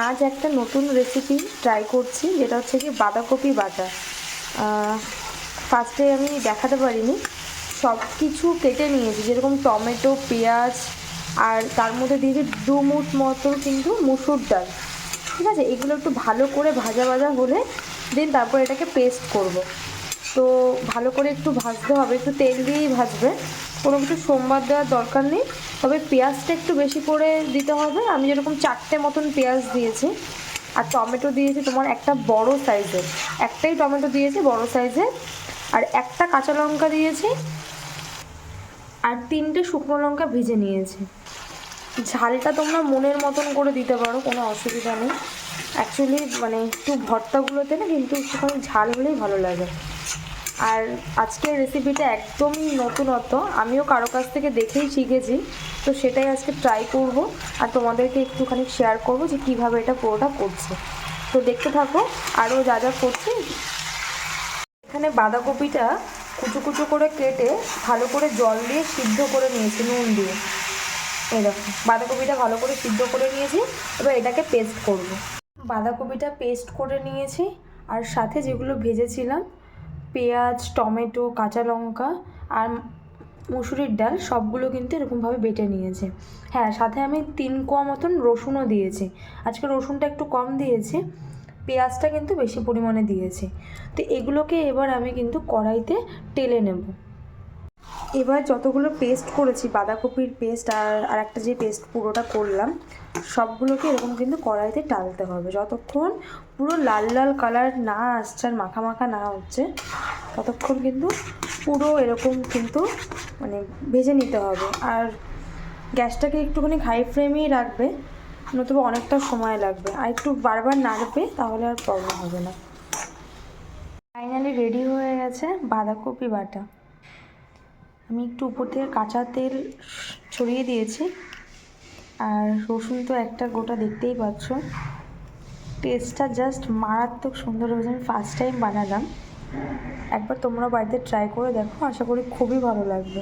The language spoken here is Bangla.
আজ একটা নতুন রেসিপি ট্রাই করছি, যেটা হচ্ছে কি বাঁধাকপি বাটা। ফার্স্টে আমি দেখাতে পারিনি, সব কিছু কেটে নিয়েছি, যেরকম টমেটো, পেঁয়াজ, আর তার মধ্যে দিয়েছি 2 মুঠ মতো কিন্তু মুসুর ডাল। ঠিক আছে, এগুলো একটু ভালো করে ভাজা ভাজা হলে দেন তারপর এটাকে পেস্ট করব। তো ভালো করে একটু ভাজতে হবে, একটু তেল দিয়েই ভাজবে, কোনো কিছু সোমবার দেওয়ার দরকার নেই। তবে পেঁয়াজটা একটু বেশি করে দিতে হবে। আমি যেরকম 4টে মতন পেঁয়াজ দিয়েছি, আর টমেটো দিয়েছি তোমার একটা বড় সাইজের, একটাই টমেটো দিয়েছি বড় সাইজের, আর একটা কাঁচা লঙ্কা দিয়েছি, আর 3টে শুকনো লঙ্কা ভেজে নিয়েছি। ঝালটা তোমরা মনের মতন করে দিতে পারো, কোনো অসুবিধা নেই। অ্যাকচুয়ালি মানে একটু ভর্তাগুলোতে না কিন্তু একটুখানি ঝাল হলেই ভালো লাগে। আর আজকের রেসিপিটা একদমই নতুনত্ব, আমিও কারো কাছ থেকে দেখেই শিখেছি, তো সেটাই আজকে ট্রাই করব আর তোমাদেরকে একটুখানি শেয়ার করব যে কীভাবে এটা পুরোটা করছে। তো দেখতে থাকো আরও যা যা করছি। এখানে বাঁধাকপিটা কুচো কুচো করে কেটে ভালো করে জল দিয়ে সিদ্ধ করে নিয়েছি নুন দিয়ে। এই দেখো বাঁধাকপিটা ভালো করে সিদ্ধ করে নিয়েছি, এবার এটাকে পেস্ট করব। বাঁধাকপিটা পেস্ট করে নিয়েছি, আর সাথে যেগুলো ভেজেছিলাম পেঁয়াজ, টমেটো, কাঁচা লঙ্কা আর মুসুরির ডাল সবগুলো কিন্তু এরকমভাবে বেটে নিয়েছি। হ্যাঁ, সাথে আমি 3 কোয়া মতন রসুনও দিয়েছি। আজকে রসুনটা একটু কম দিয়েছি, পেঁয়াজটা কিন্তু বেশি পরিমাণে দিয়েছি। তো এগুলোকে এবার আমি কিন্তু কড়াইতে টেলে নেব। এবার যতগুলো পেস্ট করেছি, বাঁধাকপির পেস্ট আর একটা যে পেস্ট পুরোটা করলাম, সবগুলোকে এরকম কিন্তু কড়াইতে টালতে হবে। যতক্ষণ পুরো লাল লাল কালার না আসছে আর মাখা মাখা না হচ্ছে, ততক্ষণ কিন্তু পুরো এরকম কিন্তু মানে ভেজে নিতে হবে। আর গ্যাসটাকে একটুখানি হাই ফ্লেমেই রাখবে, নতুবা অনেকটা সময় লাগবে। আর একটু বারবার নাড়বে, তাহলে আর প্রবলেম হবে না। ফাইনালি রেডি হয়ে গেছে বাঁধাকপি বাটা। আমি একটু উপর থেকে কাঁচা তেল ছড়িয়ে দিয়েছি, আর রসুন তো একটা গোটা দেখতেই পাচ্ছ। টেস্টটা জাস্ট মারাত্মক সুন্দর হয়েছে। আমি ফার্স্ট টাইম বানালাম, একবার তোমরা বাড়িতে ট্রাই করে দেখো, আশা করি খুবই ভালো লাগবে।